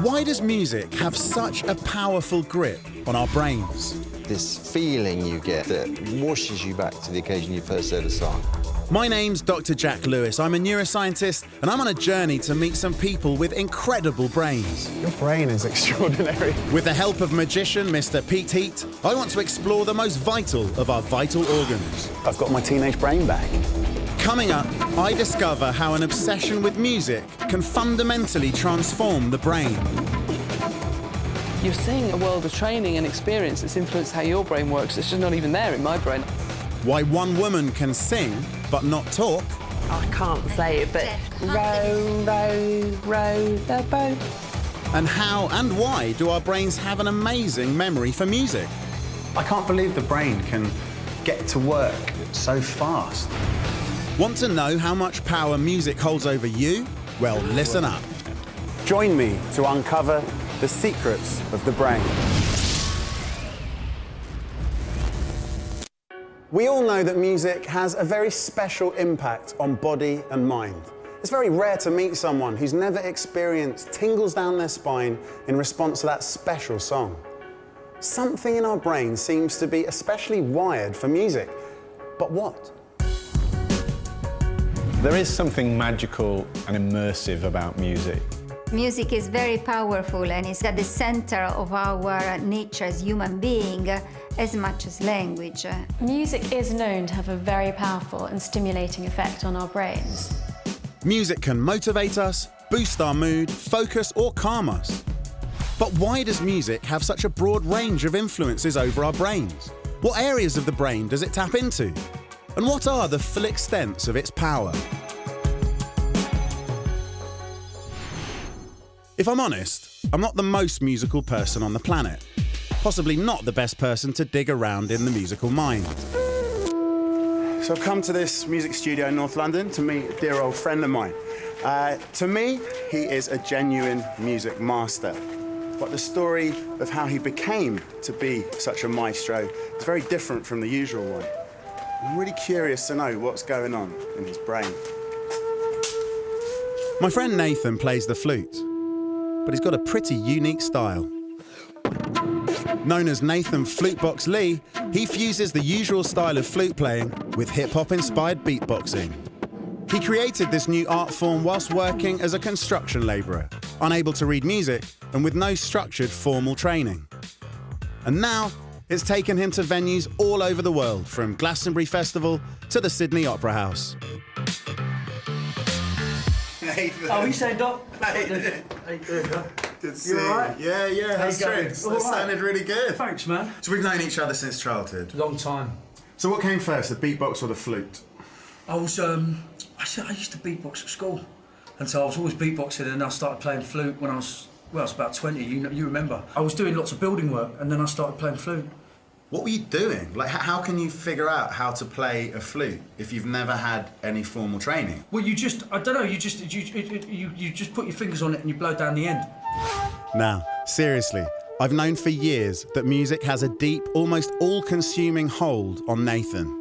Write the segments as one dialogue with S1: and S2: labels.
S1: Why does music have such a powerful grip on our brains?
S2: This feeling you get that washes you back to the occasion you first heard a song.
S1: My name's Dr. Jack Lewis. I'm a neuroscientist and I'm on a journey to meet some people with incredible brains.
S3: Your brain is extraordinary.
S1: With the help of magician Mr. Pete Heat, I want to explore the most vital of our vital organs.
S3: I've got my teenage brain back.
S1: Coming up, I discover how an obsession with music can fundamentally transform the brain.
S4: You're seeing a world of training and experience that's influenced how your brain works. It's just not even there in my brain.
S1: Why one woman can sing but not talk.
S5: I can't say it, but row, row, row the boat.
S1: And how and why do our brains have an amazing memory for music?
S3: I can't believe the brain can get to work so fast.
S1: Want to know how much power music holds over you? Well, listen up.
S3: Join me to uncover the secrets of the brain. We all know that music has a very special impact on body and mind. It's very rare to meet someone who's never experienced tingles down their spine in response to that special song. Something in our brain seems to be especially wired for music. But what?
S6: There is something magical and immersive about music.
S7: Music is very powerful and is at the center of our nature as human being as much as language.
S8: Music is known to have a very powerful and stimulating effect on our brains.
S1: Music can motivate us, boost our mood, focus or calm us. But why does music have such a broad range of influences over our brains? What areas of the brain does it tap into? And what are the full extents of its power? If I'm honest, I'm not the most musical person on the planet. Possibly not the best person to dig around in the musical mind.
S3: So I've come to this music studio in North London to meet a dear old friend of mine. To me, he is a genuine music master. But the story of how he became to be such a maestro is very different from the usual one. I'm really curious to know what's going on in his brain.
S1: My friend Nathan plays the flute, but he's got a pretty unique style. Known as Nathan Flutebox Lee, he fuses the usual style of flute playing with hip-hop inspired beatboxing. He created this new art form whilst working as a construction labourer, unable to read music and with no structured formal training. And now, it's taken him to venues all over the world, from Glastonbury Festival to the Sydney Opera House.
S3: Nathan.
S9: Oh, you saying, Doc?
S3: Hey.
S9: How you doing, Doc?
S3: Good to see
S9: You all right?
S3: Yeah, how's
S9: you going?
S3: tricks?
S9: All
S3: That
S9: right.
S3: sounded really good.
S9: Thanks, man.
S3: So we've known each other since childhood.
S9: Long time.
S3: So what came first, the beatbox or the flute?
S9: I was, I used to beatbox at school. And so I was always beatboxing, and I started playing flute when I was about 20, you remember. I was doing lots of building work, and then I started playing flute.
S3: What were you doing? Like, how can you figure out how to play a flute if you've never had any formal training?
S9: Well, you just put your fingers on it and you blow down the end.
S1: Now, seriously, I've known for years that music has a deep, almost all-consuming hold on Nathan.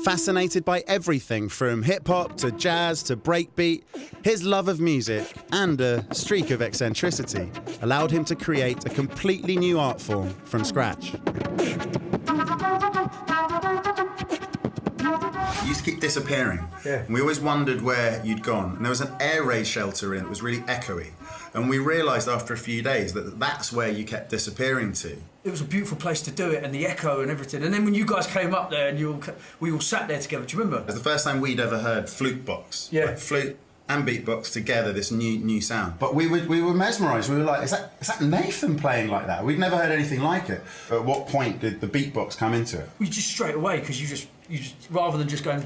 S1: Fascinated by everything from hip-hop to jazz to breakbeat, his love of music and a streak of eccentricity allowed him to create a completely new art form from scratch.
S3: You used to keep disappearing.
S9: Yeah.
S3: And we always wondered where you'd gone. And there was an air raid shelter in that was really echoey. And we realised after a few days that that's where you kept disappearing to.
S9: It was a beautiful place to do it, and the echo and everything. And then when you guys came up there and we all sat there together, do you remember?
S3: It was the first time we'd ever heard flute box.
S9: Yeah.
S3: Like flute and beatbox together, this new sound. But we were mesmerised. We were like, is that Nathan playing like that? We'd never heard anything like it. At what point did the beatbox come into it?
S9: We just straight away, because you just rather than just going,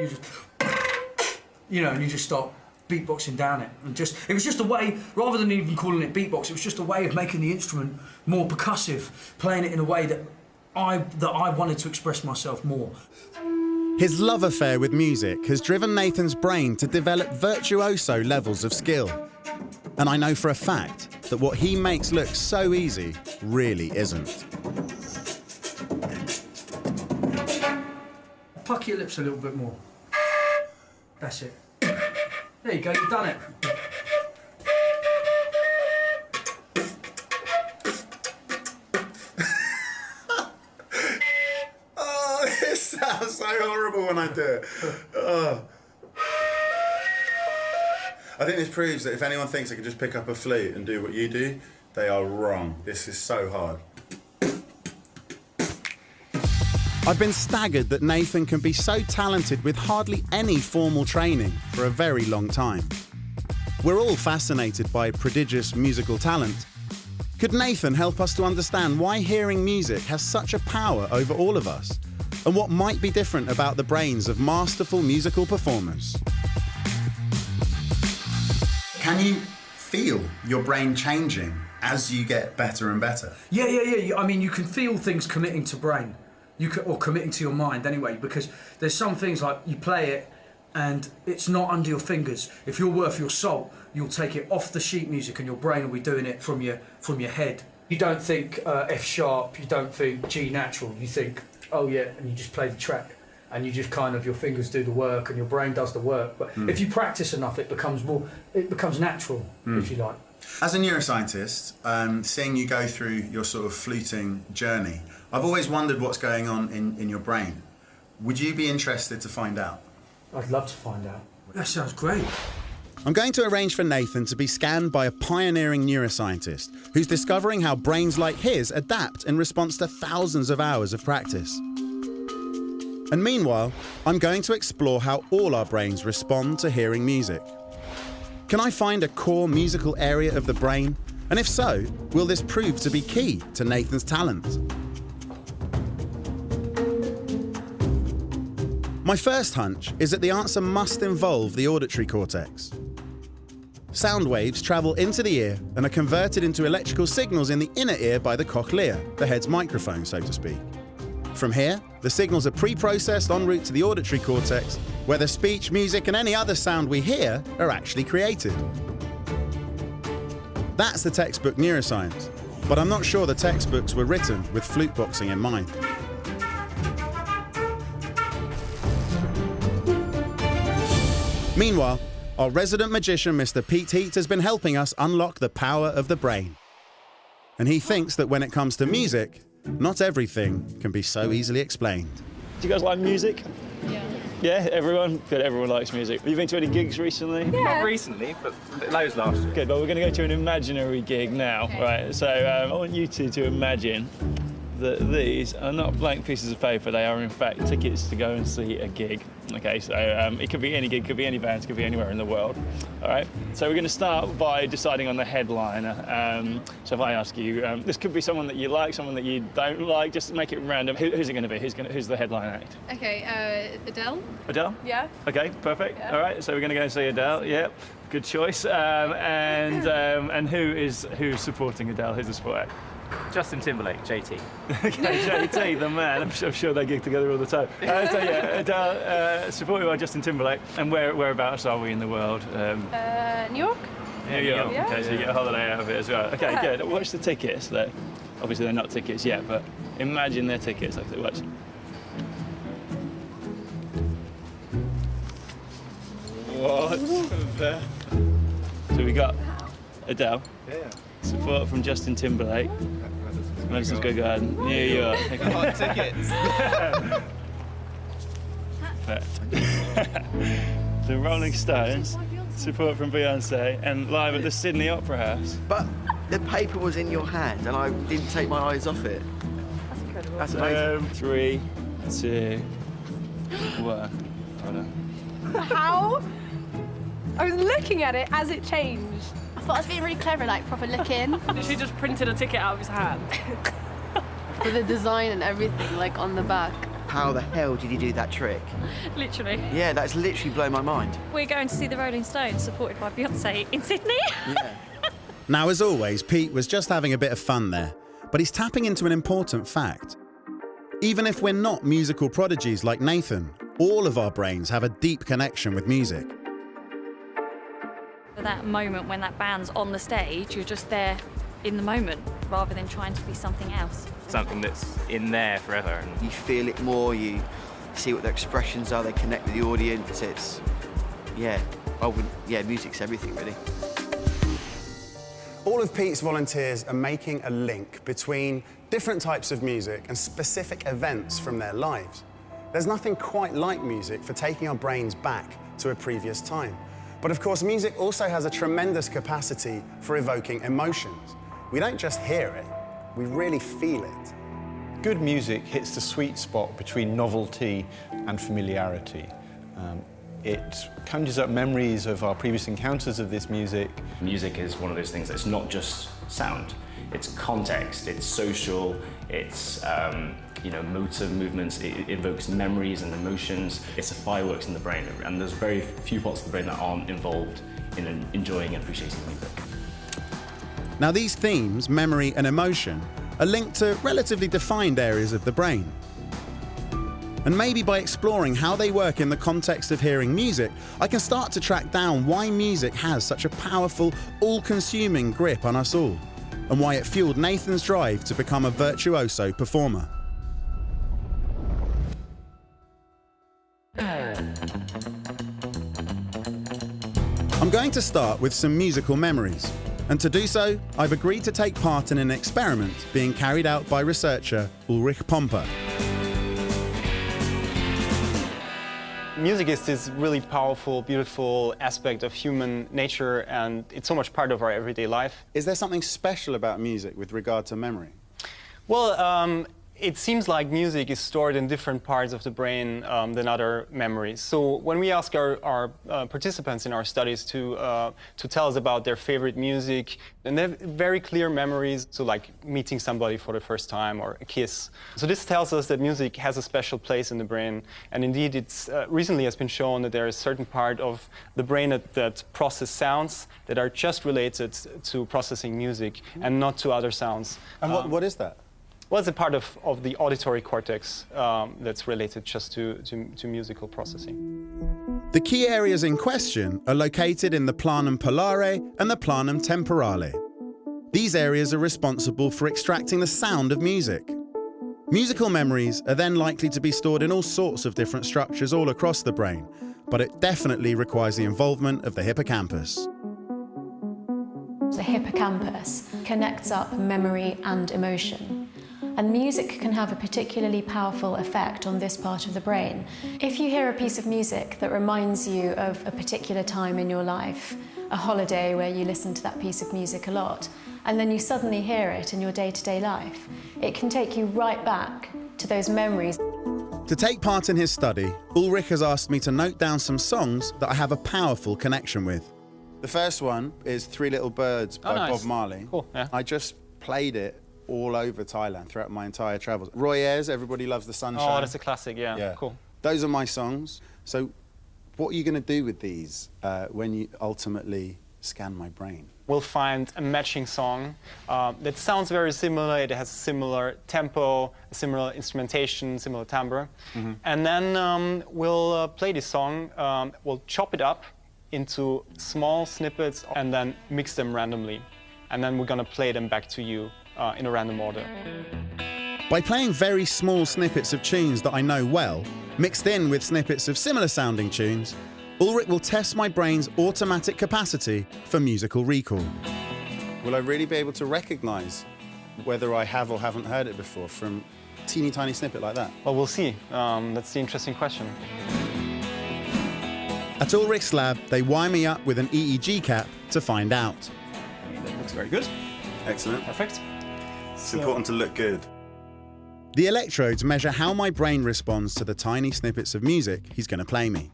S9: you just, and you just start beatboxing down it, and it was just a way, rather than even calling it beatbox, it was just a way of making the instrument more percussive, playing it in a way that I wanted to express myself more.
S1: His love affair with music has driven Nathan's brain to develop virtuoso levels of skill. And I know for a fact that what he makes look so easy really isn't.
S9: Puck your lips a little bit more. That's it. There you go, you've done it.
S3: horrible when I do it. I think this proves that if anyone thinks they can just pick up a flute and do what you do, they are wrong. This is so hard.
S1: I've been staggered that Nathan can be so talented with hardly any formal training for a very long time. We're all fascinated by prodigious musical talent. Could Nathan help us to understand why hearing music has such a power over all of us, and what might be different about the brains of masterful musical performers?
S3: Can you feel your brain changing as you get better and better?
S9: Yeah. I mean, you can feel things committing to brain. Or committing to your mind anyway, because there's some things like you play it and it's not under your fingers. If you're worth your salt, you'll take it off the sheet music and your brain will be doing it from your head. You don't think F sharp, you don't think G natural, you think, oh yeah, and you just play the track and you just kind of, your fingers do the work and your brain does the work. But if you practice enough, it becomes natural, if you like.
S3: As a neuroscientist, seeing you go through your sort of fluting journey, I've always wondered what's going on in your brain. Would you be interested to find out?
S9: I'd love to find out. That sounds great.
S1: I'm going to arrange for Nathan to be scanned by a pioneering neuroscientist who's discovering how brains like his adapt in response to thousands of hours of practice. And meanwhile, I'm going to explore how all our brains respond to hearing music. Can I find a core musical area of the brain? And if so, will this prove to be key to Nathan's talent? My first hunch is that the answer must involve the auditory cortex. Sound waves travel into the ear and are converted into electrical signals in the inner ear by the cochlea, the head's microphone, so to speak. From here, the signals are pre-processed en route to the auditory cortex, where the speech, music, and any other sound we hear are actually created. That's the textbook neuroscience, but I'm not sure the textbooks were written with flute boxing in mind. Meanwhile, our resident magician, Mr. Pete Heat, has been helping us unlock the power of the brain. And he thinks that when it comes to music, not everything can be so easily explained.
S10: Do you guys like music?
S8: Yeah.
S10: Yeah, everyone? Good, everyone likes music. Have you been to any gigs recently?
S8: Yeah.
S11: Not recently, but loads last year.
S10: Good, but we're going to go to an imaginary gig now,
S8: okay.
S10: Right? So I want you two to imagine that these are not blank pieces of paper, they are in fact tickets to go and see a gig. Okay, so it could be any gig, could be any band, could be anywhere in the world. All right, so we're going to start by deciding on the headliner. So if I ask you, this could be someone that you like, someone that you don't like, just make it random. Who's it going to be? Who's the headline act?
S8: Okay, Adele?
S10: Adele?
S8: Yeah.
S10: Okay, perfect.
S8: Yeah.
S10: All right, so we're going to go and see Adele. Yep, good choice. And who's supporting Adele? Who's the support act?
S11: Justin Timberlake, JT.
S10: Okay, JT, the man. I'm sure they gig together all the time. So yeah, Adele, supported by Justin Timberlake. And whereabouts are we in the world?
S8: New York?
S10: New York.
S8: Yeah.
S10: Okay, so you get a holiday out of it as well. Okay, good. Watch the tickets. Though. Obviously they're not tickets yet, but imagine they're tickets. Like, watch. What the? So we got Adele.
S11: Yeah.
S10: Support from Justin Timberlake. Madison Square Garden, New York.
S11: Hot tickets.
S10: The Rolling Stones, support from Beyonce, and live at the Sydney Opera House.
S12: But the paper was in your hand and I didn't take my eyes off it.
S8: That's incredible.
S12: That's amazing.
S10: 3, 2, 1. Hold on.
S8: How? I was looking at it as it changed.
S13: I thought I was being really clever, like proper looking.
S8: She just printed a ticket out of his hand.
S13: With the design and everything, like on the back.
S12: How the hell did you do that trick?
S8: Literally.
S12: Yeah, that's literally blown my mind.
S8: We're going to see the Rolling Stones, supported by Beyonce, in Sydney.
S12: Yeah.
S1: Now, as always, Pete was just having a bit of fun there, but he's tapping into an important fact. Even if we're not musical prodigies like Nathan, all of our brains have a deep connection with music.
S8: That moment when that band's on the stage, you're just there in the moment, rather than trying to be something else.
S11: Something that's in there forever. And
S12: You feel it more, you see what their expressions are, they connect with the audience, it's, music's everything really.
S3: All of Pete's volunteers are making a link between different types of music and specific events from their lives. There's nothing quite like music for taking our brains back to a previous time. But of course, music also has a tremendous capacity for evoking emotions. We don't just hear it, we really feel it.
S6: Good music hits the sweet spot between novelty and familiarity. It conjures up memories of our previous encounters of this music.
S14: Music is one of those things that's not just sound. It's context, it's social, it's motor movements, it evokes memories and emotions. It's a fireworks in the brain, and there's very few parts of the brain that aren't involved in enjoying and appreciating music.
S1: Now, these themes, memory and emotion, are linked to relatively defined areas of the brain. And maybe by exploring how they work in the context of hearing music, I can start to track down why music has such a powerful, all-consuming grip on us all, and why it fueled Nathan's drive to become a virtuoso performer. I'm going to start with some musical memories, and to do so, I've agreed to take part in an experiment being carried out by researcher Ulrich Pomper.
S15: Music is this really powerful, beautiful aspect of human nature, and it's so much part of our everyday life.
S3: Is there something special about music with regard to memory?
S15: Well, it seems like music is stored in different parts of the brain than other memories. So when we ask our participants in our studies to tell us about their favorite music, and they have very clear memories, so like meeting somebody for the first time or a kiss. So this tells us that music has a special place in the brain. And indeed, it's recently has been shown that there is a certain part of the brain that process sounds that are just related to processing music and not to other sounds.
S3: And what is that?
S15: Well, it's a part of the auditory cortex that's related just to musical processing.
S1: The key areas in question are located in the planum polare and the planum temporale. These areas are responsible for extracting the sound of music. Musical memories are then likely to be stored in all sorts of different structures all across the brain, but it definitely requires the involvement of the hippocampus.
S16: The hippocampus connects up memory and emotion. And music can have a particularly powerful effect on this part of the brain. If you hear a piece of music that reminds you of a particular time in your life, a holiday where you listen to that piece of music a lot, and then you suddenly hear it in your day-to-day life, it can take you right back to those memories.
S1: To take part in his study, Ulrich has asked me to note down some songs that I have a powerful connection with.
S3: The first one is Three Little Birds by Bob Marley.
S15: Cool, yeah.
S3: I just played it all over Thailand throughout my entire travels. Roy Ayers, Everybody Loves the Sunshine.
S15: Oh, that's a classic, yeah. Cool.
S3: Those are my songs. So what are you going to do with these when you ultimately scan my brain?
S15: We'll find a matching song that sounds very similar. It has a similar tempo, a similar instrumentation, similar timbre. Mm-hmm. And then we'll play this song. We'll chop it up into small snippets and then mix them randomly. And then we're going to play them back to you in a random order.
S1: By playing very small snippets of tunes that I know well, mixed in with snippets of similar sounding tunes, Ulrich will test my brain's automatic capacity for musical recall.
S3: Will I really be able to recognise whether I have or haven't heard it before from a teeny tiny snippet like that?
S15: Well, we'll see. That's the interesting question.
S1: At Ulrich's lab, they wire me up with an EEG cap to find out.
S15: That looks very good.
S3: Excellent.
S15: Perfect.
S3: It's important to look good.
S1: The electrodes measure how my brain responds to the tiny snippets of music he's going to play me.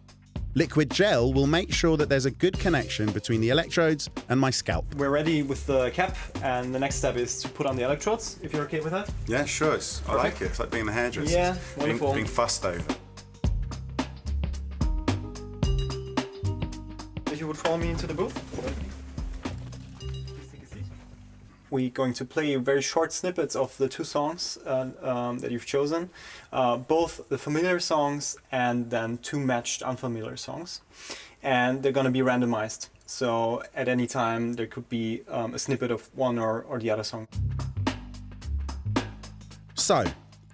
S1: Liquid gel will make sure that there's a good connection between the electrodes and my scalp.
S15: We're ready with the cap, and the next step is to put on the electrodes, if you're okay with that.
S3: Yeah, sure. I like it. It's like being the hairdresser.
S15: Yeah, wonderful.
S3: Being fussed over.
S15: If you would follow me into the booth. We're going to play very short snippets of the two songs that you've chosen, both the familiar songs and then two matched unfamiliar songs. And they're going to be randomized. So at any time, there could be a snippet of one or the other song.
S1: So,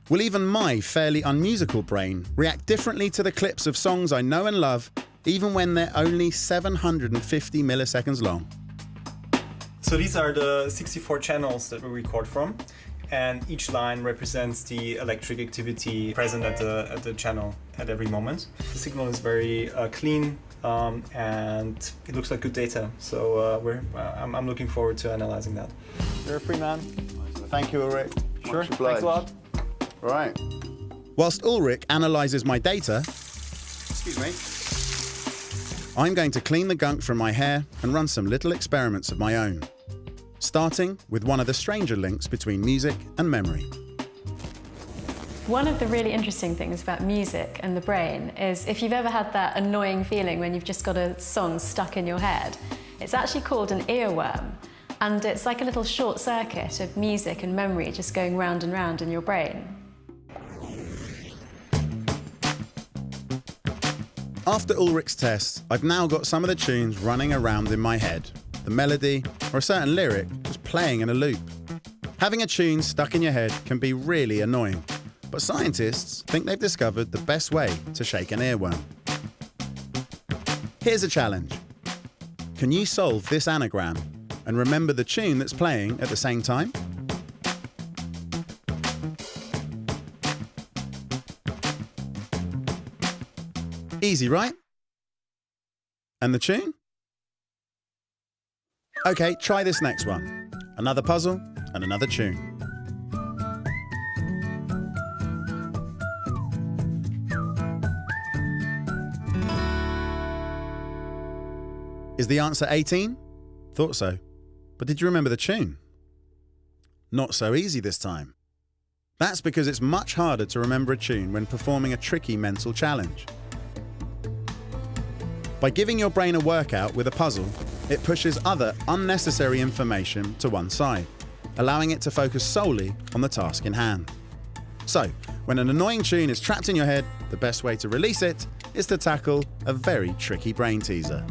S1: will even my fairly unmusical brain react differently to the clips of songs I know and love, even when they're only 750 milliseconds long?
S15: So these are the 64 channels that we record from. and each line represents the electric activity present at the channel at every moment. The signal is very clean and it looks like good data. So I'm looking forward to analyzing that. You're a free man.
S3: Thank you, Ulrich.
S15: Sure, thanks a lot.
S3: Right.
S1: Whilst Ulrich analyses my data,
S3: Excuse me.
S1: I'm going to clean the gunk from my hair and run some little experiments of my own, starting with one of the stranger links between music and memory.
S16: One of the really interesting things about music and the brain is if you've ever had that annoying feeling when you've just got a song stuck in your head, it's actually called an earworm. And it's like a little short circuit of music and memory just going round and round in your brain.
S1: After Ulrich's test, I've now got some of the tunes running around in my head, the melody or a certain lyric just playing in a loop. Having a tune stuck in your head can be really annoying, but scientists think they've discovered the best way to shake an earworm. Here's a challenge. Can you solve this anagram and remember the tune that's playing at the same time? Easy, right? And the tune? Okay, try this next one. Another puzzle and another tune. Is the answer 18? Thought so. But did you remember the tune? Not so easy this time. That's because it's much harder to remember a tune when performing a tricky mental challenge. By giving your brain a workout with a puzzle, it pushes other unnecessary information to one side, allowing it to focus solely on the task in hand. So, when an annoying tune is trapped in your head, the best way to release it is to tackle a very tricky brain teaser.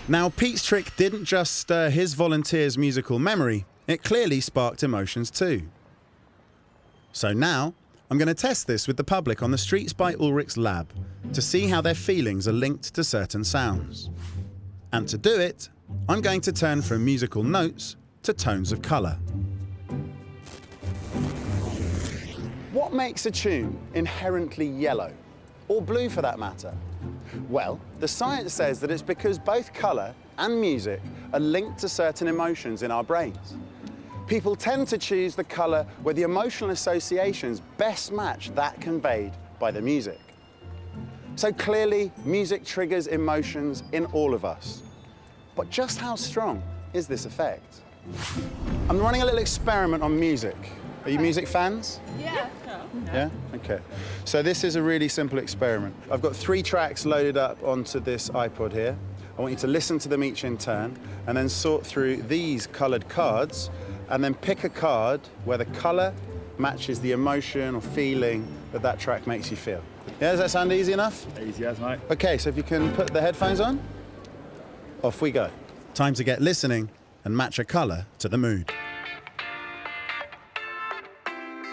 S1: Now, Pete's trick didn't just stir his volunteers' musical memory, it clearly sparked emotions too. So now, I'm going to test this with the public on the streets by Ulrich's lab to see how their feelings are linked to certain sounds. And to do it, I'm going to turn from musical notes to tones of colour.
S3: What makes a tune inherently yellow, or blue for that matter? Well, the science says that it's because both colour and music are linked to certain emotions in our brains. People tend to choose the colour where the emotional associations best match that conveyed by the music. So clearly, music triggers emotions in all of us. But just how strong is this effect? I'm running a little experiment on music. Are you music fans?
S13: Yeah.
S3: Yeah? Okay. So this is a really simple experiment. I've got 3 tracks loaded up onto this iPod here. I want you to listen to them each in turn and then sort through these coloured cards and then pick a card where the colour matches the emotion or feeling that that track makes you feel. Yeah, does that sound easy enough?
S10: Easy as, mate.
S3: Okay, so if you can put the headphones on, off we go.
S1: Time to get listening and match a colour to the mood.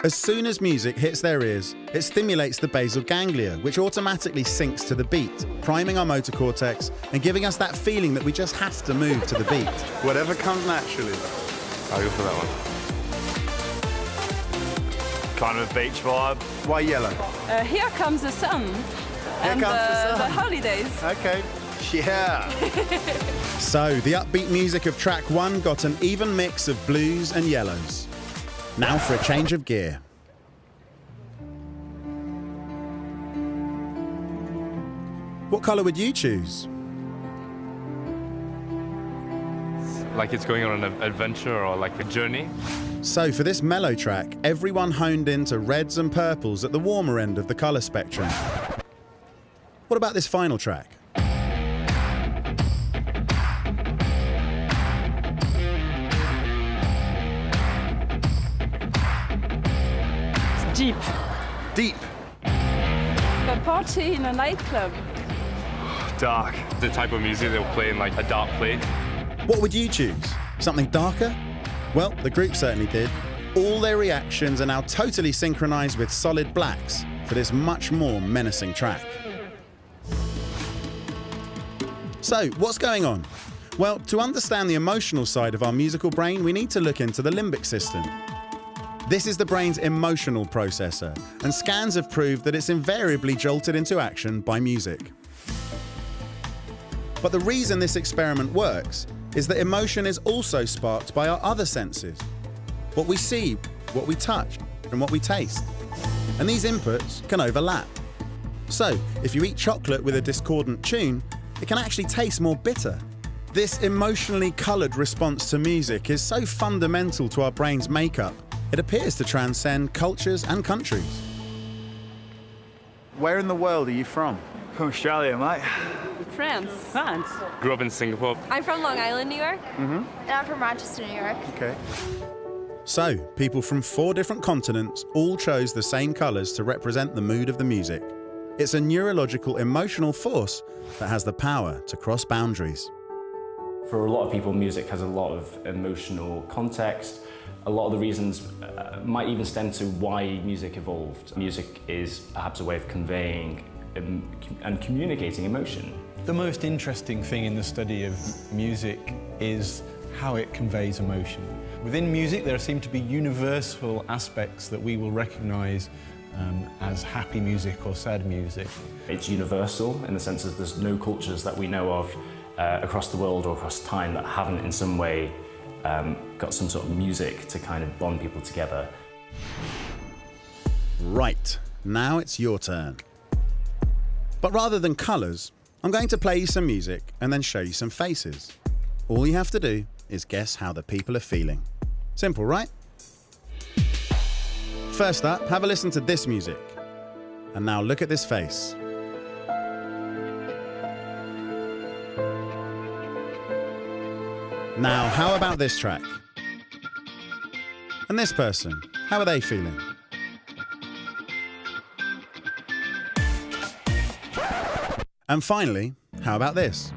S1: As soon as music hits their ears, it stimulates the basal ganglia, which automatically syncs to the beat, priming our motor cortex and giving us that feeling that we just have to move to the beat.
S3: Whatever comes naturally.
S17: I'll go for that one. Kind of a beach vibe.
S3: Why yellow?
S18: Here comes the sun.
S3: Here comes the sun.
S18: The holidays.
S3: Okay. Yeah.
S1: So, the upbeat music of track 1 got an even mix of blues and yellows. Now for a change of gear. What colour would you choose?
S17: Like it's going on an adventure or like a journey.
S1: So for this mellow track, everyone honed into reds and purples at the warmer end of the colour spectrum. What about this final track?
S18: Deep.
S3: Deep.
S18: A party in a nightclub.
S17: Dark. The type of music they'll play in like a dark place.
S1: What would you choose? Something darker? Well, the group certainly did. All their reactions are now totally synchronized with solid blacks for this much more menacing track. So, what's going on? Well, to understand the emotional side of our musical brain, we need to look into the limbic system. This is the brain's emotional processor, and scans have proved that it's invariably jolted into action by music. But the reason this experiment works is that emotion is also sparked by our other senses. What we see, what we touch, and what we taste. And these inputs can overlap. So, if you eat chocolate with a discordant tune, it can actually taste more bitter. This emotionally coloured response to music is so fundamental to our brain's makeup, it appears to transcend cultures and countries.
S3: Where in the world are you from?
S17: From Australia, mate.
S18: France.
S13: France.
S17: Grew up in Singapore.
S13: I'm from Long Island, New York.
S3: Mm-hmm.
S13: And I'm from Rochester, New York.
S3: Okay.
S1: So, people from 4 different continents all chose the same colours to represent the mood of the music. It's a neurological, emotional force that has the power to cross boundaries.
S14: For a lot of people, music has a lot of emotional context. A lot of the reasons might even stem to why music evolved. Music is perhaps a way of conveying and communicating emotion.
S6: The most interesting thing in the study of music is how it conveys emotion. Within music, there seem to be universal aspects that we will recognise as happy music or sad music.
S14: It's universal in the sense that there's no cultures that we know of across the world or across time that haven't in some way got some sort of music to kind of bond people together.
S1: Right, now it's your turn. But rather than colours, I'm going to play you some music and then show you some faces. All you have to do is guess how the people are feeling. Simple, right? First up, have a listen to this music. And now look at this face. Now, how about this track? And this person, how are they feeling? And finally, how about this?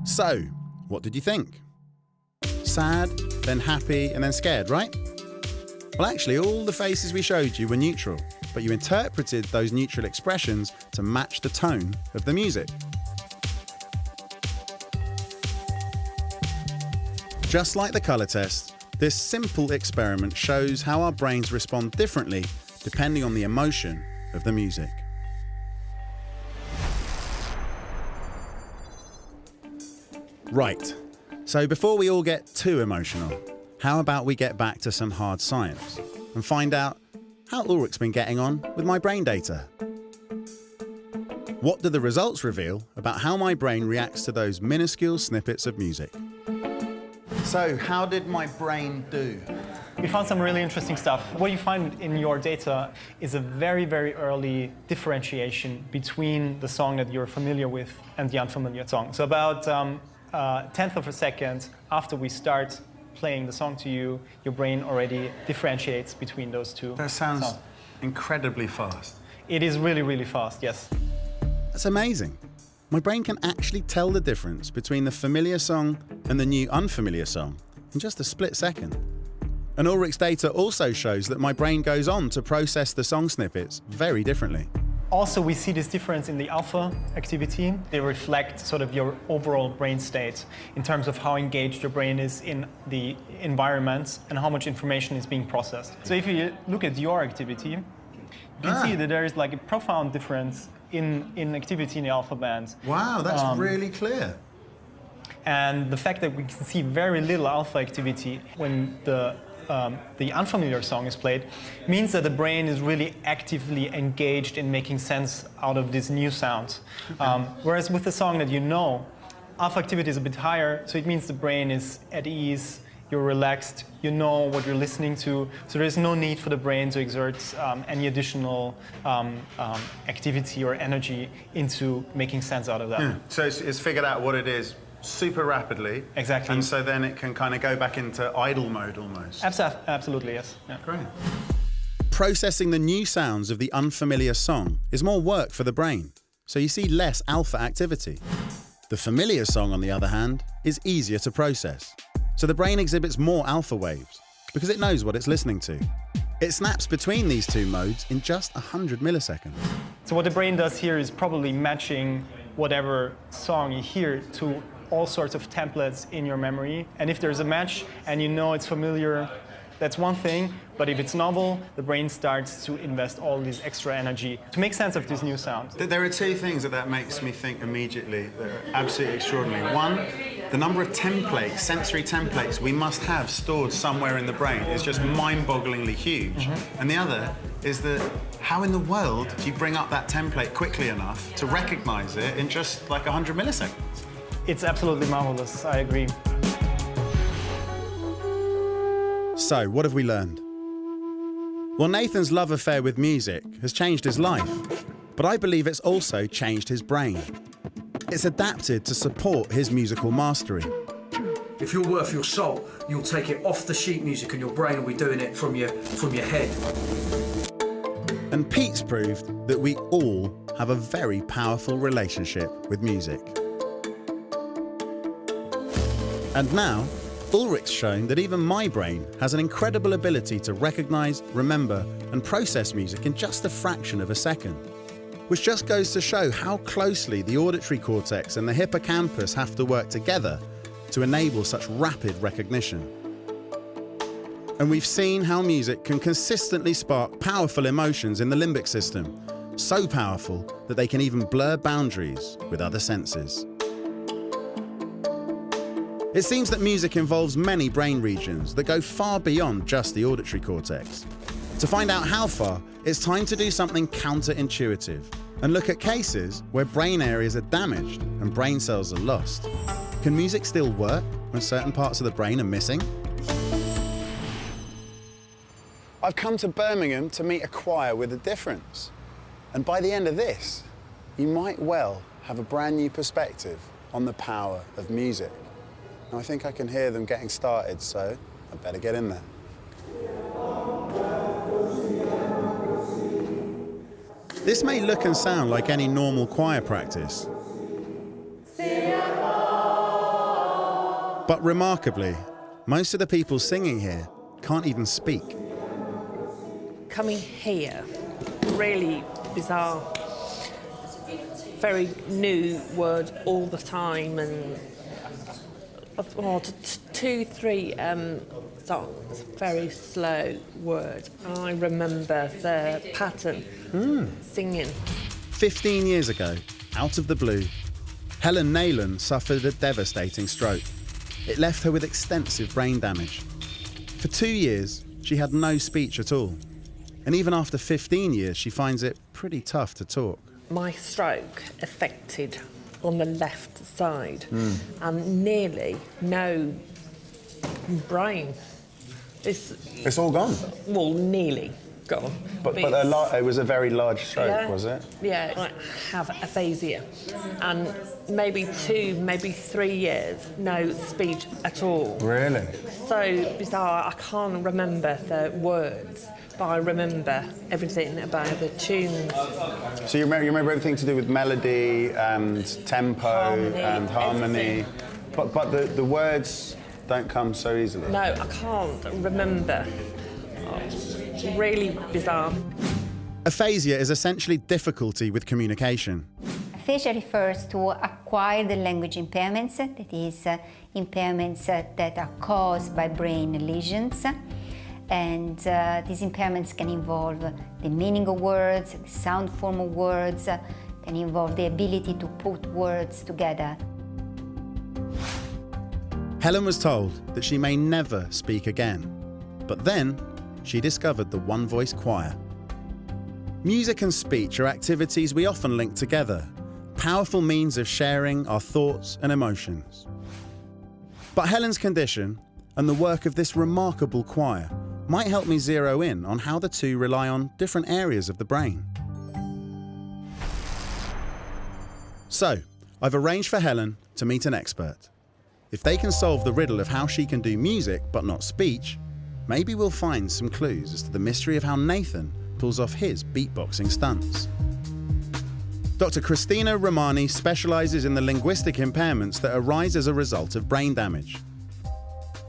S1: So, what did you think? Sad, then happy, and then scared, right? Well, actually, all the faces we showed you were neutral, but you interpreted those neutral expressions to match the tone of the music. Just like the colour test, this simple experiment shows how our brains respond differently depending on the emotion of the music. Right, so before we all get too emotional, how about we get back to some hard science and find out how Ulrich's been getting on with my brain data. What do the results reveal about how my brain reacts to those minuscule snippets of music? So, how did my brain do?
S15: We found some really interesting stuff. What you find in your data is a very, very early differentiation between the song that you're familiar with and the unfamiliar song. So about a tenth of a second after we start playing the song to you, your brain already differentiates between those two.
S3: That sounds incredibly fast.
S15: It is really, really fast, yes.
S1: That's amazing. My brain can actually tell the difference between the familiar song and the new unfamiliar song in just a split second. And Ulrich's data also shows that my brain goes on to process the song snippets very differently.
S15: Also, we see this difference in the alpha activity. They reflect sort of your overall brain state in terms of how engaged your brain is in the environment and how much information is being processed. So if you look at your activity, you can see that there is like a profound difference in activity in the alpha band.
S3: Wow, that's really clear.
S15: And the fact that we can see very little alpha activity when the unfamiliar song is played means that the brain is really actively engaged in making sense out of this new sound. Whereas with the song that you know, alpha activity is a bit higher, so it means the brain is at ease, you're relaxed, you know what you're listening to, so there's no need for the brain to exert any additional activity or energy into making sense out of that.
S3: Yeah. So it's figured out what it is super rapidly.
S15: Exactly.
S3: And so then it can kind of go back into idle mode almost.
S15: Absolutely, yes. Yeah.
S3: Great.
S1: Processing the new sounds of the unfamiliar song is more work for the brain, so you see less alpha activity. The familiar song, on the other hand, is easier to process, so the brain exhibits more alpha waves because it knows what it's listening to. It snaps between these two modes in just 100 milliseconds.
S15: So what the brain does here is probably matching whatever song you hear to all sorts of templates in your memory. And if there's a match and you know it's familiar, that's one thing. But if it's novel, the brain starts to invest all this extra energy to make sense of this new sound.
S3: There are two things that makes me think immediately that are absolutely extraordinary. One, the number of templates, sensory templates we must have stored somewhere in the brain is just mind-bogglingly huge. And the other is that how in the world do you bring up that template quickly enough to recognize it in just like 100 milliseconds?
S15: It's absolutely marvelous, I agree.
S1: So, what have we learned? Well, Nathan's love affair with music has changed his life, but I believe it's also changed his brain. It's adapted to support his musical mastery.
S9: If you're worth your salt, you'll take it off the sheet music and your brain will be doing it from your head.
S1: And Pete's proved that we all have a very powerful relationship with music. And now, Ulrich's shown that even my brain has an incredible ability to recognise, remember and process music in just a fraction of a second, which just goes to show how closely the auditory cortex and the hippocampus have to work together to enable such rapid recognition. And we've seen how music can consistently spark powerful emotions in the limbic system, so powerful that they can even blur boundaries with other senses. It seems that music involves many brain regions that go far beyond just the auditory cortex. To find out how far, it's time to do something counterintuitive and look at cases where brain areas are damaged and brain cells are lost. Can music still work when certain parts of the brain are missing?
S3: I've come to Birmingham to meet a choir with a difference. And by the end of this, you might well have a brand new perspective on the power of music. And I think I can hear them getting started, so I better get in there.
S1: This may look and sound like any normal choir practice. But remarkably, most of the people singing here can't even speak.
S5: Coming here, really bizarre, very new word all the time, and two, three songs, very slow word. I remember the pattern, singing.
S1: 15 years ago, out of the blue, Helen Nayland suffered a devastating stroke. It left her with extensive brain damage. For 2 years, she had no speech at all. And even after 15 years, she finds it pretty tough to talk.
S5: My stroke affected on the left side and nearly no brain.
S3: It's all gone?
S5: Well, nearly gone.
S3: But it was a very large stroke, was it?
S5: Yeah, I have aphasia and maybe 2, maybe 3 years, no speech at all.
S3: Really?
S5: So bizarre, I can't remember the words, but I remember everything about the tunes.
S3: So you remember everything to do with melody and tempo and harmony, but the words don't come so easily?
S5: No, I can't remember. Oh, really bizarre.
S1: Aphasia is essentially difficulty with communication.
S7: Aphasia refers to acquired language impairments, that is, impairments that are caused by brain lesions. And these impairments can involve the meaning of words, the sound form of words, can involve the ability to put words together.
S1: Helen was told that she may never speak again, but then she discovered the One Voice Choir. Music and speech are activities we often link together, powerful means of sharing our thoughts and emotions. But Helen's condition and the work of this remarkable choir might help me zero in on how the two rely on different areas of the brain. So, I've arranged for Helen to meet an expert. If they can solve the riddle of how she can do music but not speech, maybe we'll find some clues as to the mystery of how Nathan pulls off his beatboxing stunts. Dr. Christina Romani specialises in the linguistic impairments that arise as a result of brain damage.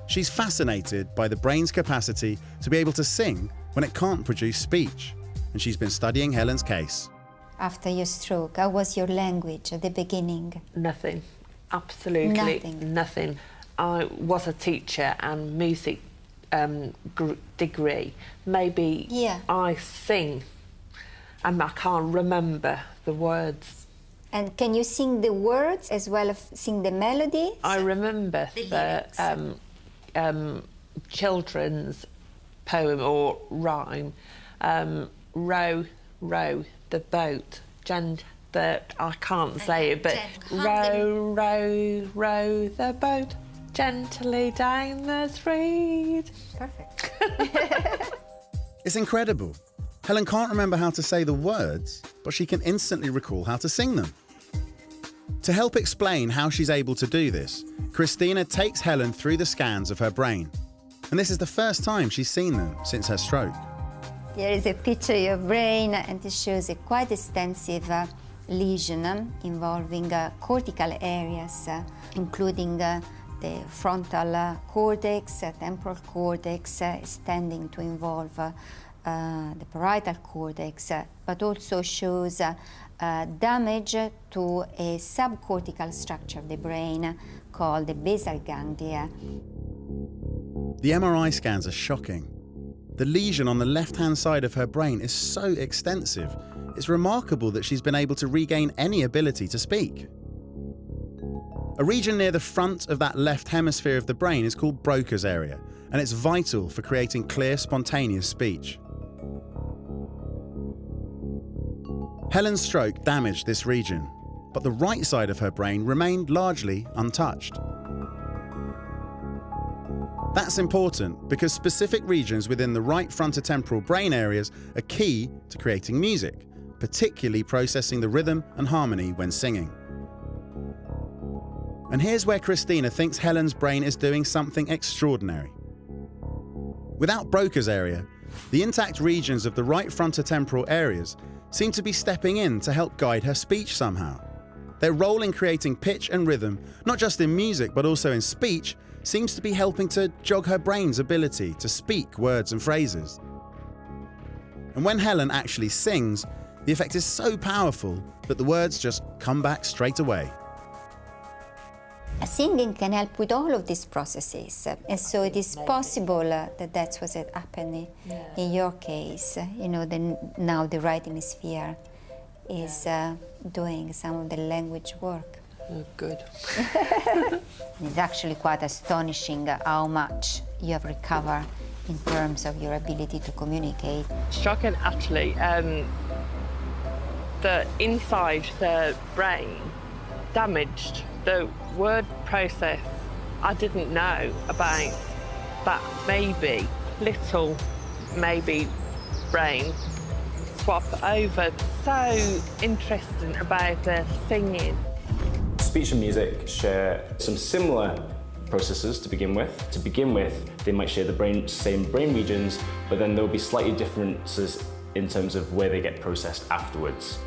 S1: She's fascinated by the brain's capacity to be able to sing when it can't produce speech, and she's been studying Helen's case.
S7: After your stroke, how was your language at the beginning?
S5: Nothing. Absolutely
S7: nothing.
S5: I was a teacher and music degree. Maybe I sing and I can't remember the words.
S7: And can you sing the words as well as sing the melody?
S5: I remember the children's poem or rhyme. Row, row the boat. I can't say it, but row, row, row the boat gently down the street.
S7: Perfect.
S1: It's incredible. Helen can't remember how to say the words, but she can instantly recall how to sing them. To help explain how she's able to do this, Christina takes Helen through the scans of her brain. And this is the first time she's seen them since her stroke.
S7: Here is a picture of your brain, and it shows a quite extensive lesion involving cortical areas, including the frontal cortex, temporal cortex, extending to involve the parietal cortex, but also shows damage to a subcortical structure of the brain called the basal ganglia.
S1: The MRI scans are shocking. The lesion on the left-hand side of her brain is so extensive, it's remarkable that she's been able to regain any ability to speak. A region near the front of that left hemisphere of the brain is called Broca's area, and it's vital for creating clear, spontaneous speech. Helen's stroke damaged this region, but the right side of her brain remained largely untouched. That's important because specific regions within the right frontotemporal brain areas are key to creating music, particularly processing the rhythm and harmony when singing. And here's where Christina thinks Helen's brain is doing something extraordinary. Without Broca's area, the intact regions of the right frontotemporal areas seem to be stepping in to help guide her speech somehow. Their role in creating pitch and rhythm, not just in music but also in speech, seems to be helping to jog her brain's ability to speak words and phrases. And when Helen actually sings, the effect is so powerful that the words just come back straight away.
S7: Singing can help with all of these processes, and so it is possible that that's what's happening in your case. You know, now the right hemisphere is doing some of the language work.
S5: Oh, good.
S7: It's actually quite astonishing how much you have recovered in terms of your ability to communicate.
S5: Shocking, actually. The inside the brain damaged. The word process, I didn't know about that maybe brain swap over. So interesting about the singing.
S14: Speech and music share some similar processes to begin with. To begin with, they might share the same brain regions, but then there'll be slightly differences in terms of where they get processed afterwards.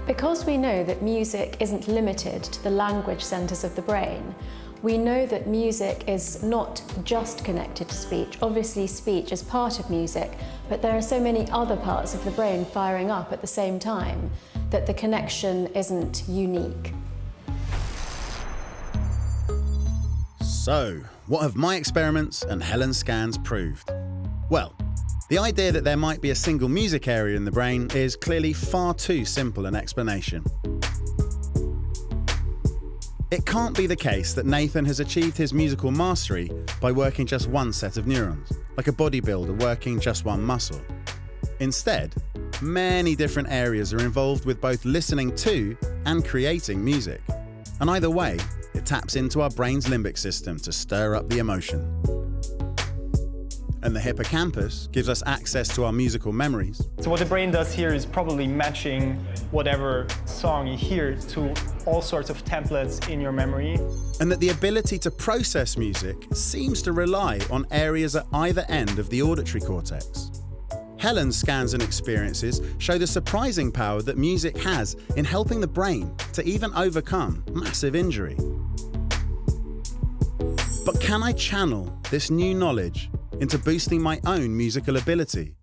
S16: Because we know that music isn't limited to the language centres of the brain, we know that music is not just connected to speech. Obviously, speech is part of music, but there are so many other parts of the brain firing up at the same time that the connection isn't unique.
S1: So, what have my experiments and Helen's scans proved? Well, the idea that there might be a single music area in the brain is clearly far too simple an explanation. It can't be the case that Nathan has achieved his musical mastery by working just one set of neurons, like a bodybuilder working just one muscle. Instead, many different areas are involved with both listening to and creating music. And either way, it taps into our brain's limbic system to stir up the emotion. And the hippocampus gives us access to our musical memories.
S15: So what the brain does here is probably matching whatever song you hear to all sorts of templates in your memory.
S1: And that the ability to process music seems to rely on areas at either end of the auditory cortex. Helen's scans and experiences show the surprising power that music has in helping the brain to even overcome massive injury. But can I channel this new knowledge into boosting my own musical ability?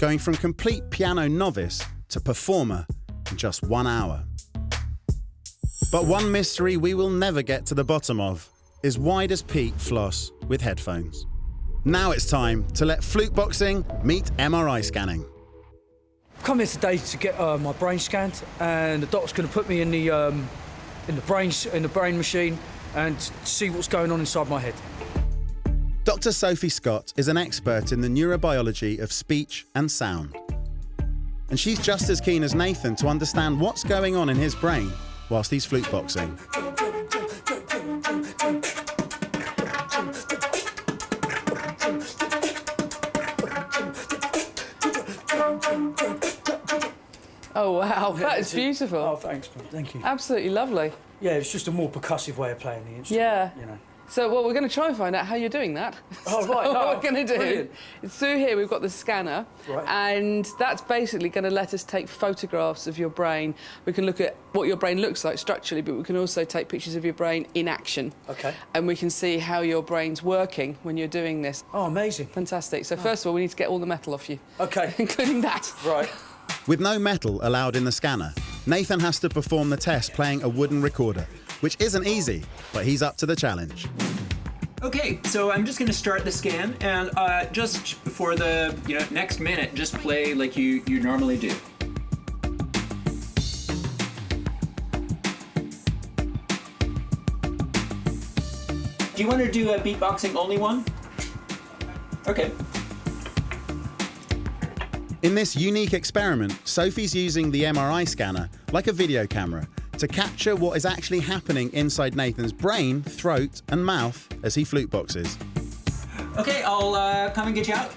S1: going from complete piano novice to performer in just 1 hour. But one mystery we will never get to the bottom of is why does Pete floss with headphones? Now it's time to let flute boxing meet MRI scanning.
S9: I've come here today to get my brain scanned, and the doctor's going to put me in the brain machine and see what's going on inside my head.
S1: Dr. Sophie Scott is an expert in the neurobiology of speech and sound. And she's just as keen as Nathan to understand what's going on in his brain whilst he's flute boxing.
S4: Oh wow, that is beautiful.
S9: Oh, thanks, man. Thank you.
S4: Absolutely lovely.
S9: Yeah, it's just a more percussive way of playing the instrument.
S4: Yeah.
S9: You know.
S4: So, well, we're going to try and find out how you're doing that.
S9: Oh, right.
S4: So
S9: No,
S4: what we're going to do
S9: brilliant.
S4: is through here we've got the scanner,
S9: Right.
S4: and that's basically going to let us take photographs of your brain. We can look at what your brain looks like structurally, but we can also take pictures of your brain in action.
S9: Okay.
S4: And we can see how your brain's working when you're doing this.
S9: Oh, amazing.
S4: Fantastic. So first of all, we need to get all the metal off you.
S9: Okay.
S4: Including that.
S9: Right.
S1: With no metal allowed in the scanner, Nathan has to perform the test playing a wooden recorder, which isn't easy, but he's up to the challenge.
S19: Okay, so I'm just going to start the scan, and just for the next minute, just play like you normally do. Do you want to do a beatboxing only one? Okay.
S1: In this unique experiment, Sophie's using the MRI scanner like a video camera to capture what is actually happening inside Nathan's brain, throat and mouth as he flute boxes.
S19: Okay, I'll come and get you out.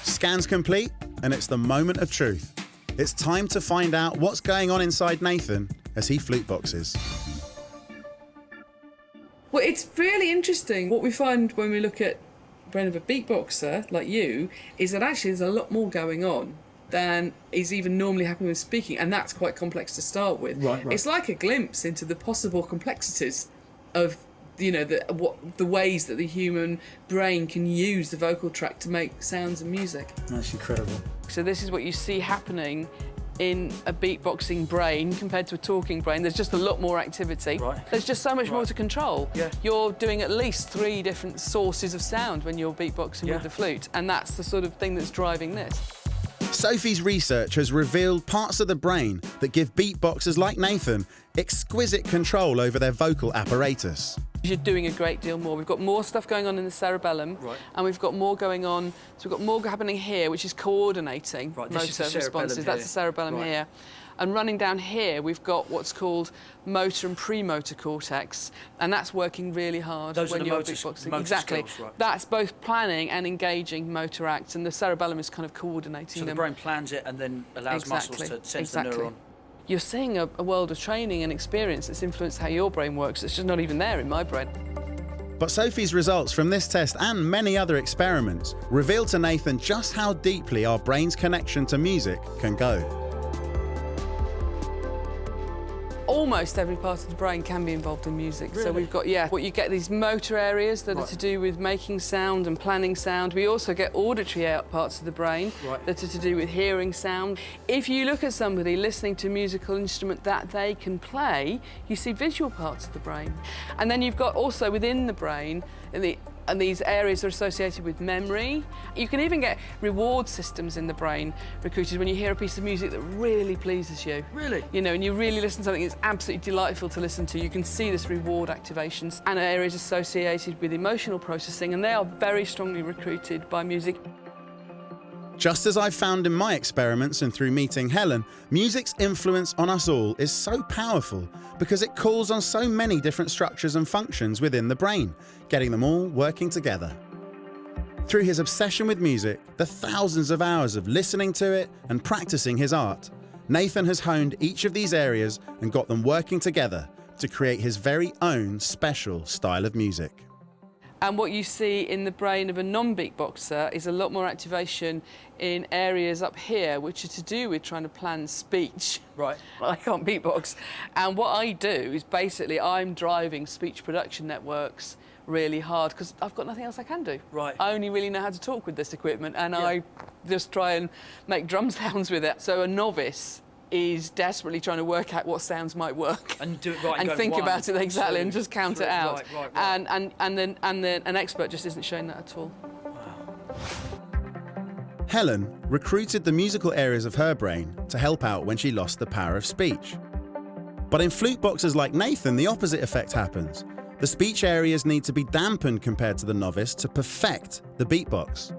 S1: Scan's complete, and it's the moment of truth. It's time to find out what's going on inside Nathan as he flute boxes.
S4: Well, it's really interesting. What we find when we look at the brain of a beatboxer like you is that actually there's a lot more going on than is even normally happening with speaking, and that's quite complex to start with.
S9: Right.
S4: It's like a glimpse into the possible complexities of the ways that the human brain can use the vocal tract to make sounds and music.
S9: That's incredible.
S4: So this is what you see happening in a beatboxing brain compared to a talking brain. There's just a lot more activity.
S9: Right.
S4: There's just so much more to control.
S9: Yeah.
S4: You're doing at least 3 different sources of sound when you're beatboxing with the flute, and that's the sort of thing that's driving this.
S1: Sophie's research has revealed parts of the brain that give beatboxers like Nathan exquisite control over their vocal apparatus.
S4: You're doing a great deal more. We've got more stuff going on in the cerebellum, and we've got more going on. So we've got more happening here, which is coordinating
S9: this
S4: motor
S9: is the cerebellum
S4: responses.
S9: here.
S4: That's the cerebellum here. And running down here, we've got what's called motor and premotor cortex, and that's working really hard
S9: Those
S4: when
S9: are the
S4: you're
S9: motor
S4: beatboxing. Exactly.
S9: skills, right.
S4: That's both planning and engaging motor acts, and the cerebellum is kind of coordinating
S9: So the
S4: them.
S9: brain plans it and then allows muscles to sense the neuron.
S4: You're seeing a world of training and experience that's influenced how your brain works. It's just not even there in my brain.
S1: But Sophie's results from this test and many other experiments reveal to Nathan just how deeply our brain's connection to music can go.
S4: Almost every part of the brain can be involved in music. So we've got, what you get these motor areas that are to do with making sound and planning sound. We also get auditory parts of the brain that are to do with hearing sound. If you look at somebody listening to a musical instrument that they can play, you see visual parts of the brain. And then you've got also within the brain, and these areas are associated with memory. You can even get reward systems in the brain recruited when you hear a piece of music that really pleases you.
S9: Really?
S4: You know, and you really listen to something that's absolutely delightful to listen to. You can see this reward activations and areas associated with emotional processing, and they are very strongly recruited by music.
S1: Just as I've found in my experiments and through meeting Helen, music's influence on us all is so powerful because it calls on so many different structures and functions within the brain, getting them all working together. Through his obsession with music, the thousands of hours of listening to it and practicing his art, Nathan has honed each of these areas and got them working together to create his very own special style of music.
S4: And what you see in the brain of a non-beatboxer is a lot more activation in areas up here, which are to do with trying to plan speech.
S9: Right.
S4: I can't beatbox. And what I do is basically I'm driving speech production networks really hard because I've got nothing else I can do.
S9: Right.
S4: I only really know how to talk with this equipment, and I just try and make drum sounds with it. So a novice is desperately trying to work out what sounds might work
S9: and do it right
S4: and
S9: go
S4: think
S9: 1,
S4: about it exactly
S9: 2,
S4: and just count
S9: 3,
S4: it out.
S9: Right.
S4: And then an expert just isn't showing that at all.
S1: Helen recruited the musical areas of her brain to help out when she lost the power of speech. But in flute boxers like Nathan, the opposite effect happens. The speech areas need to be dampened compared to the novice to perfect the beatbox.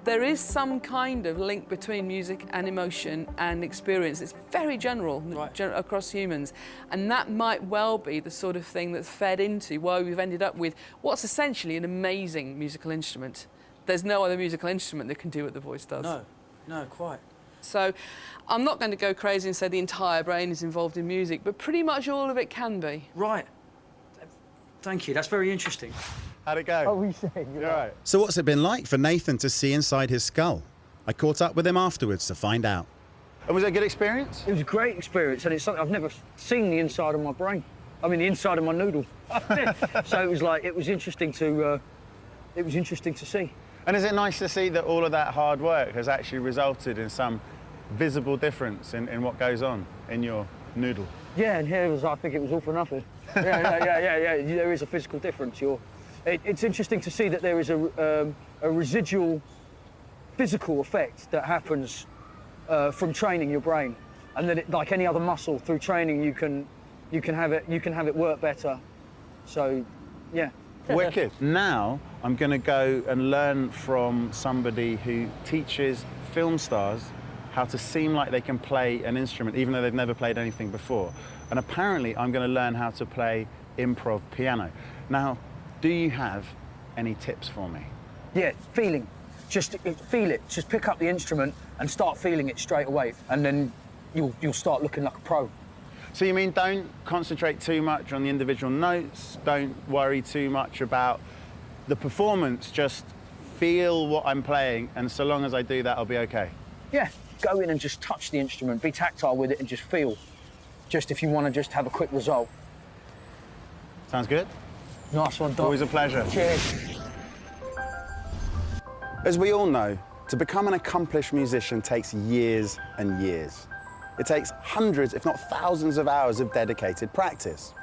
S4: There is some kind of link between music and emotion and experience. It's very general across humans. And that might well be the sort of thing that's fed into why we've ended up with what's essentially an amazing musical instrument. There's no other musical instrument that can do what the voice does.
S9: No, quite.
S4: So I'm not going to go crazy and say the entire brain is involved in music, but pretty much all of it can be.
S9: Right. Thank you, that's very interesting.
S3: How'd it go?
S20: Oh, we saying? You're right.
S1: So what's it been like for Nathan to see inside his skull? I caught up with him afterwards to find out.
S3: And was it a good experience?
S20: It was a great experience, and it's something I've never seen the inside of my brain. I mean, the inside of my noodle. So it was like, it was interesting to see.
S3: And is it nice to see that all of that hard work has actually resulted in some visible difference in what goes on in your noodle?
S20: Yeah, and here I think it was all for nothing. Yeah. There is a physical difference. It's interesting to see that there is a residual physical effect that happens from training your brain, and that like any other muscle, through training you can have it work better. So, yeah.
S3: Wicked. Now I'm going to go and learn from somebody who teaches film stars how to seem like they can play an instrument even though they've never played anything before. And apparently I'm going to learn how to play improv piano. Now, do you have any tips for me?
S20: Yeah, feeling. Just feel it. Just pick up the instrument and start feeling it straight away, and then you'll start looking like a pro.
S3: So you mean don't concentrate too much on the individual notes, don't worry too much about the performance, just feel what I'm playing, and so long as I do that, I'll be okay?
S20: Yeah, go in and just touch the instrument, be tactile with it and just feel. Just if you want to just have a quick result.
S3: Sounds good?
S20: Nice one, Doc.
S3: Always a pleasure.
S20: Cheers.
S3: As we all know, to become an accomplished musician takes years and years. It takes hundreds, if not thousands of hours of dedicated practice.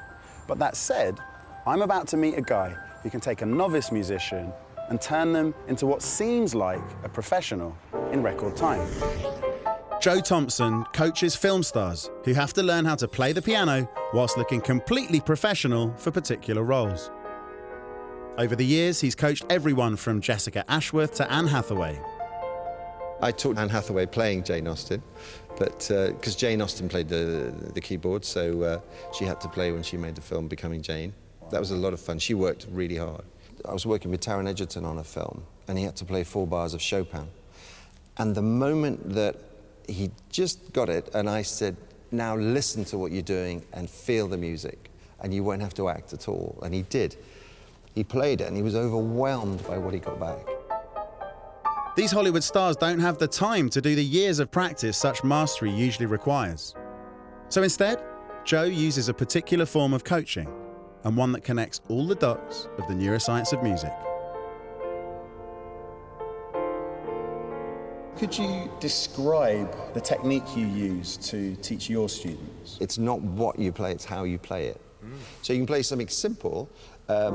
S3: But that said, I'm about to meet a guy who can take a novice musician and turn them into what seems like a professional in record time.
S1: Joe Thompson coaches film stars who have to learn how to play the piano whilst looking completely professional for particular roles. Over the years, he's coached everyone from Jessica Ashworth to Anne Hathaway.
S2: I taught Anne Hathaway playing Jane Austen, but because Jane Austen played the keyboard, so she had to play when she made the film Becoming Jane. That was a lot of fun. She worked really hard. I was working with Taron Egerton on a film, and he had to play 4 bars of Chopin. And the moment that he just got it, and I said, now listen to what you're doing and feel the music, and you won't have to act at all. And he did. He played it, and he was overwhelmed by what he got back.
S1: These Hollywood stars don't have the time to do the years of practice such mastery usually requires. So instead, Joe uses a particular form of coaching, and one that connects all the dots of the neuroscience of music.
S3: Could you describe the technique you use to teach your students?
S2: It's not what you play, it's how you play it. So you can play something simple, but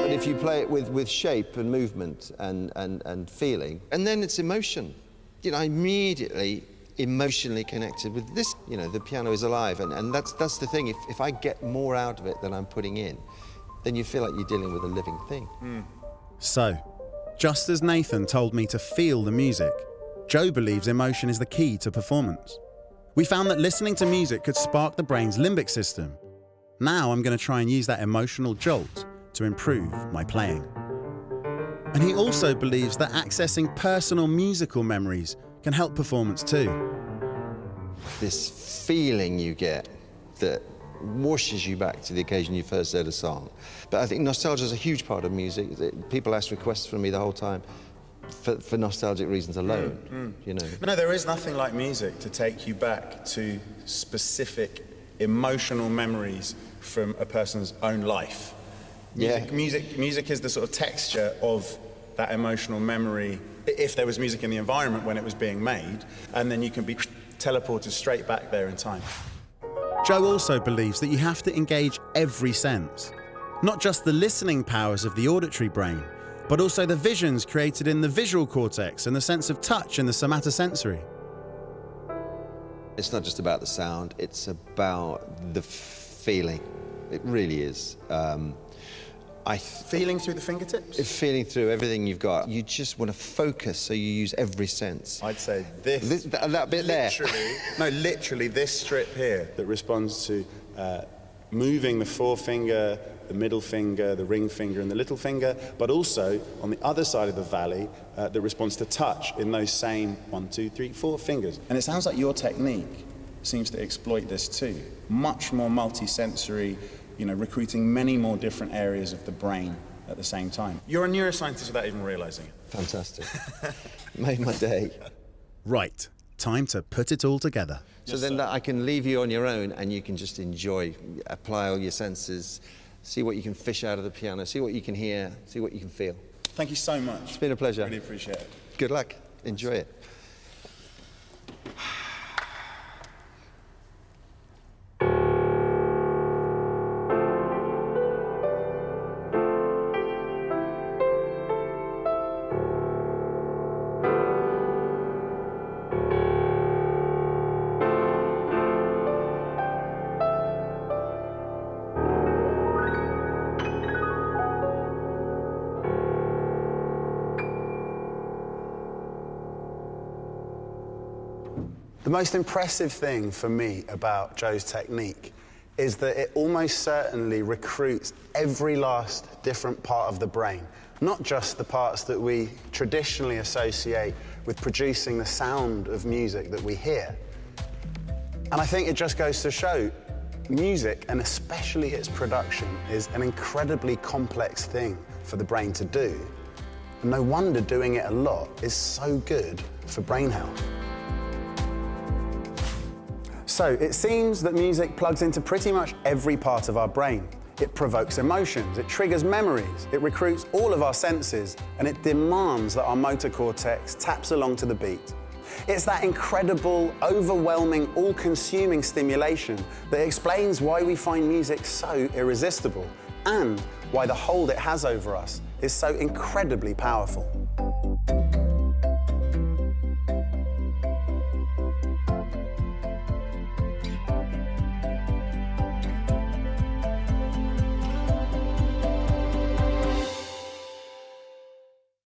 S2: if you play it with shape and movement and feeling, and then it's emotion. You know, I immediately emotionally connected with this. You know, the piano is alive, and that's the thing. If I get more out of it than I'm putting in, then you feel like you're dealing with a living thing.
S1: So, just as Nathan told me to feel the music, Joe believes emotion is the key to performance. We found that listening to music could spark the brain's limbic system. Now I'm going to try and use that emotional jolt to improve my playing. And he also believes that accessing personal musical memories can help performance too.
S2: This feeling you get that washes you back to the occasion you first heard a song. But I think nostalgia is a huge part of music. People ask requests from me the whole time for nostalgic reasons alone, you know.
S3: But no, there is nothing like music to take you back to specific emotional memories from a person's own life. Music is the sort of texture of that emotional memory, if there was music in the environment when it was being made, and then you can be teleported straight back there in time.
S1: Joe also believes that you have to engage every sense, not just the listening powers of the auditory brain, but also the visions created in the visual cortex and the sense of touch in the somatosensory.
S2: It's not just about the sound, it's about the feeling. It really is.
S3: Feeling through the fingertips?
S2: Feeling through everything you've got. You just want to focus, so you use every sense.
S3: I'd say this.
S2: That bit there.
S3: Literally this strip here that responds to moving the forefinger, the middle finger, the ring finger, and the little finger, but also on the other side of the valley that responds to touch in those same 1, 2, 3, 4 fingers. And it sounds like your technique seems to exploit this too. Much more multi-sensory, recruiting many more different areas of the brain at the same time. You're a neuroscientist without even realizing it.
S2: Fantastic. Made my day.
S1: Right, time to put it all together.
S2: So then I can leave you on your own and you can just enjoy, apply all your senses, see what you can fish out of the piano, see what you can hear, see what you can feel.
S3: Thank you so much.
S2: It's been a pleasure.
S3: Really appreciate it.
S2: Good luck. Enjoy it.
S3: The most impressive thing for me about Joe's technique is that it almost certainly recruits every last different part of the brain, not just the parts that we traditionally associate with producing the sound of music that we hear. And I think it just goes to show music, and especially its production, is an incredibly complex thing for the brain to do. And no wonder doing it a lot is so good for brain health. So it seems that music plugs into pretty much every part of our brain. It provokes emotions, it triggers memories, it recruits all of our senses, and it demands that our motor cortex taps along to the beat. It's that incredible, overwhelming, all-consuming stimulation that explains why we find music so irresistible and why the hold it has over us is so incredibly powerful.